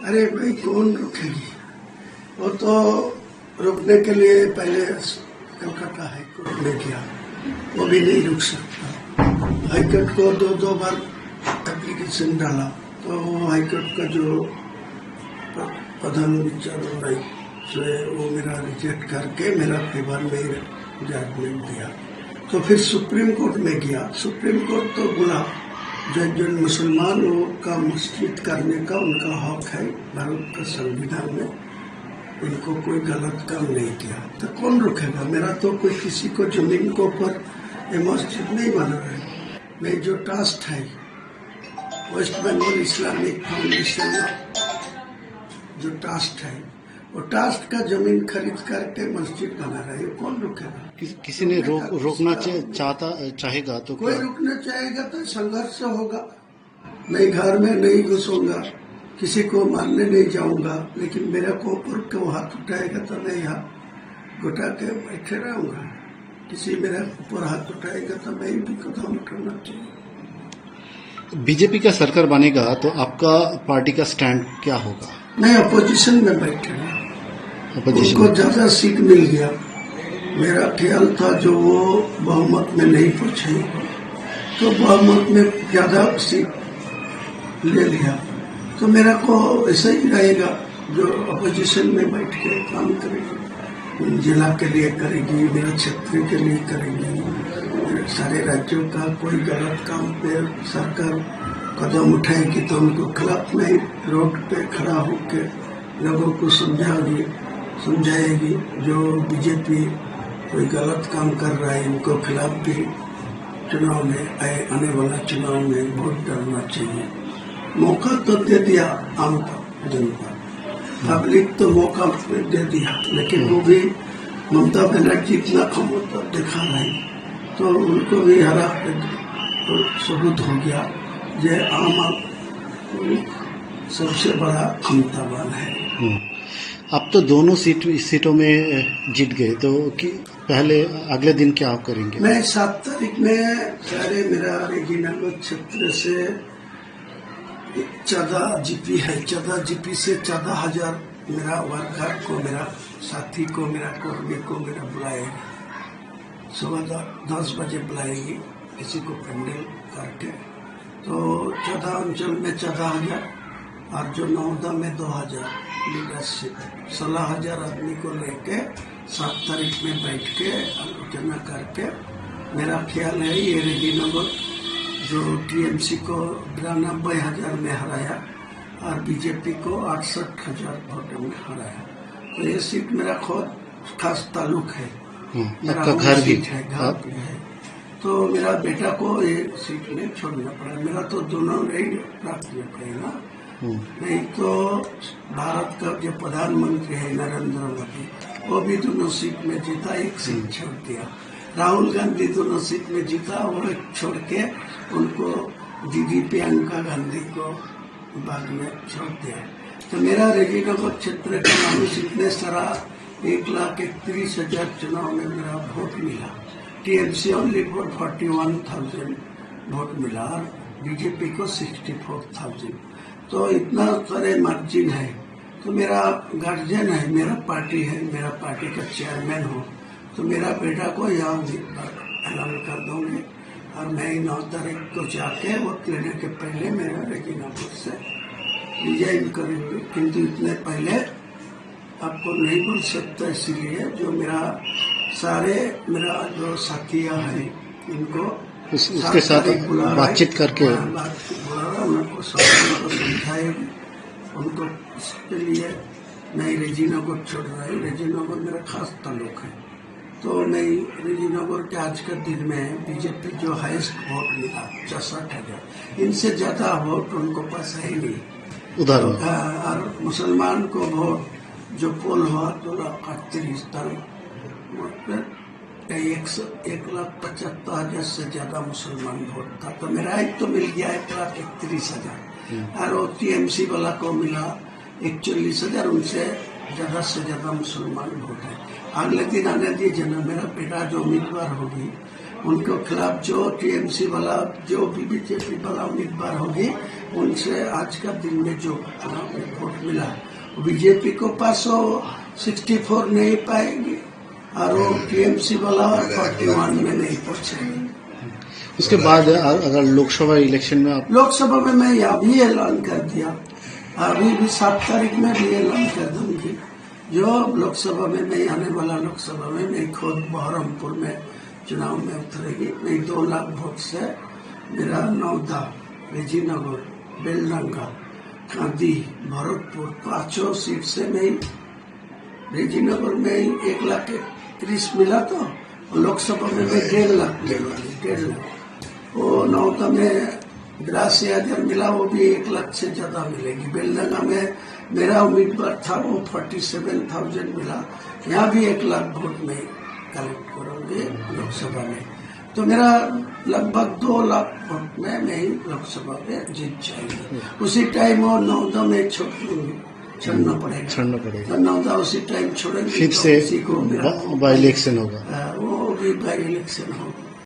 अरे भाई कौन रुकेगी? वो तो रुकने के लिए पहले कलकत्ता हाईकोर्ट में गया, वो भी नहीं रुक सकता। हाईकोर्ट को दो बार एप्लीकेशन डाला तो हाईकोर्ट का जो प्रधान विचार वो मेरा रिजेक्ट करके मेरा फेवर में जजमेंट दिया। तो फिर सुप्रीम कोर्ट में गया। सुप्रीम कोर्ट तो बोला जो मुसलमान का मस्जिद करने का उनका हक है भारत का संविधान में, इनको कोई गलत काम नहीं किया तो कौन रोकेगा? मेरा तो कोई किसी को जमीन के ऊपर ये मस्जिद नहीं बना है। मैं जो ट्रस्ट है वेस्ट बंगाल इस्लामिक फाउंडेशन जो ट्रस्ट है, वो ट्रस्ट का जमीन खरीद करके मस्जिद बना रहा है, कौन रोकेगा? किसी ने रोकना चाहेगा तो कोई रुकना चाहेगा तो संघर्ष होगा। मैं घर में नहीं घुसूंगा, किसी को मारने नहीं जाऊंगा, लेकिन मेरे को ऊपर को हाथ उठाएगा तो मैं यहाँ घुटा के बैठे रहूंगा। किसी मेरे ऊपर हाथ उठाएगा तो मैं भी कदम उठाना चाहिए। बीजेपी का सरकार बनेगा तो आपका पार्टी का स्टैंड क्या होगा? मैं अपोजिशन में बैठे हूँ, उनको ज्यादा सीट मिल गया। मेरा ख्याल था जो वो बहुमत में नहीं पहुंचे तो बहुमत में ज्यादा सीट ले लिया, तो मेरा को ऐसा ही रहेगा जो अपोजिशन में बैठ के काम करेगी, जिला के लिए करेगी, मेरा क्षेत्र के लिए करेगी। सारे राज्यों का कोई गलत काम पे सरकार कदम उठाएगी तो उनको खिलाफ में रोड पे खड़ा होकर लोगों को समझाएगी। जो बीजेपी कोई गलत काम कर रहा है उनको खिलाफ भी चुनाव में आने वाला चुनाव में वोट डालना चाहिए। मौका तो दे दिया आम जनता, पब्लिक तो मौका दे दिया, लेकिन वो भी ममता बनर्जी इतना क्षमता दिखा रही तो उनको भी हरा तो सबूत हो गया जो आम आदमी सबसे बड़ा क्षमतावान है। अब तो दोनों सीटों में जीत गए तो पहले अगले दिन क्या आप करेंगे? मैं 7 तारीख में सारे मेरा रेगिनगर क्षेत्र से 14 जीपी है, 14 जीपी से 14,000 मेरा वर्कर को, मेरा साथी को, मेरा कर्मी को मेरा बुलाएगी। सुबह 10 बजे बुलाएगी किसी को पेंडल करके। तो 14 अंचल में 14,000 और जो नौदा में 2,000 लीडरशिप 16,000 आदमी को लेके 7 तारीख में बैठ के आलोचना करके, मेरा ख्याल है ये रेगिनगर जो टीएमसी को 92,000 में हराया और बीजेपी को 68,000 वोटों में हराया, तो ये सीट मेरा खास ताल्लुक है। मेरा घर भी है, घर भी है। तो मेरा बेटा को ये सीट में छोड़ना पड़ा। मेरा तो दोनों नहीं प्राप्त पड़ेगा, नहीं तो भारत का जो प्रधानमंत्री है नरेंद्र मोदी, वो भी दोनों सीट में जीता, एक सीट छोड़ दिया। राहुल गांधी दोनों सीट में जीता, वो छोड़ के उनको दीदी प्रियंका गांधी को बाद में छोड़ दिया। तो मेरा रेगिनगर क्षेत्र का मानुष इतने सारा 1,31,000 चुनाव में मेरा वोट मिला। टीएमसी ओनली फॉर 41,000 वोट मिला और बीजेपी को 64,000। तो इतना सारे मार्जिन है। तो मेरा गार्जियन है, मेरा पार्टी है, मेरा पार्टी का चेयरमैन हो, तो मेरा बेटा को यहाँ ऐलान कर दूंगी और मैं 9 तारीख को जाके वोट लेने के पहले मेरा रेगिनगर से रिजाइन करेंगे। किंतु इतने पहले आपको नहीं बोल सकता, इसलिए जो मेरा सारे मेरा जो साथियाँ हैं इनको उसके साथ बातचीत करके उनको समझाएगी। उनको इसके लिए मैं रेजिनगर छोड़ रहा हूँ। रेजिनगर मेरा खास ताल्लुक है, तो मैं रेजिनगर के आज के दिन में बीजेपी जो हाईएस्ट वोट मिला 64,000, इनसे ज्यादा वोट उनको पास है ही नहीं उधर। और मुसलमान को वोट जो पोल हुआ 2,38,000 1,75,000 से ज्यादा मुसलमान वोट था। तो मेरा एक तो मिल गया 1,31,000 और वो टीएमसी वाला को मिला 41,000, उनसे ज्यादा से ज्यादा मुसलमान वोट है। अगले दिन आने दीजिए ना, मेरा बेटा जो उम्मीदवार होगी उनके खिलाफ जो टीएमसी वाला जो भी बीजेपी वाला उम्मीदवार होगी उनसे आज का दिन में जो वोट मिला बीजेपी को पास वो 64 नहीं पाएगी और वो टीएमसी वाला 41 में नहीं पहुंचेगी। उसके बाद अगर लोकसभा इलेक्शन में आप लोकसभा में मैं अभी ऐलान कर दिया, अभी भी 7 तारीख में भी ऐलान कर दूंगी। जो लोकसभा में मैं आने वाला लोकसभा में मैं खुद बहरमपुर में चुनाव में उतरेगी। मैं 2 लाख वोट से मेरा नौदा, रेजीनगर, बेलडंगा, कांदी, भरतपुर 5 सीट से मैं रेजीनगर में 1,31,000 मिला तो लोकसभा में मैं 1.5 लाख मिला, 1.5 लाख। वो नौता में 82,000 मिला, वो भी 1 लाख से ज्यादा मिलेगी। बेलडंगा में मेरा उम्मीदवार था वो 47,000 मिला, यहाँ भी 1 लाख वोट में कलेक्ट करोगे लोकसभा में, तो मेरा लगभग 2 लाख वोट में मैं लोकसभा में जीत जाएगी। उसी टाइम वो नौदा में छोड़ना पड़ेगा, तो नौदा उसी टाइम छोड़ेंगे, फिर से बाई इलेक्शन होगा, वो भी बाई इलेक्शन होगा।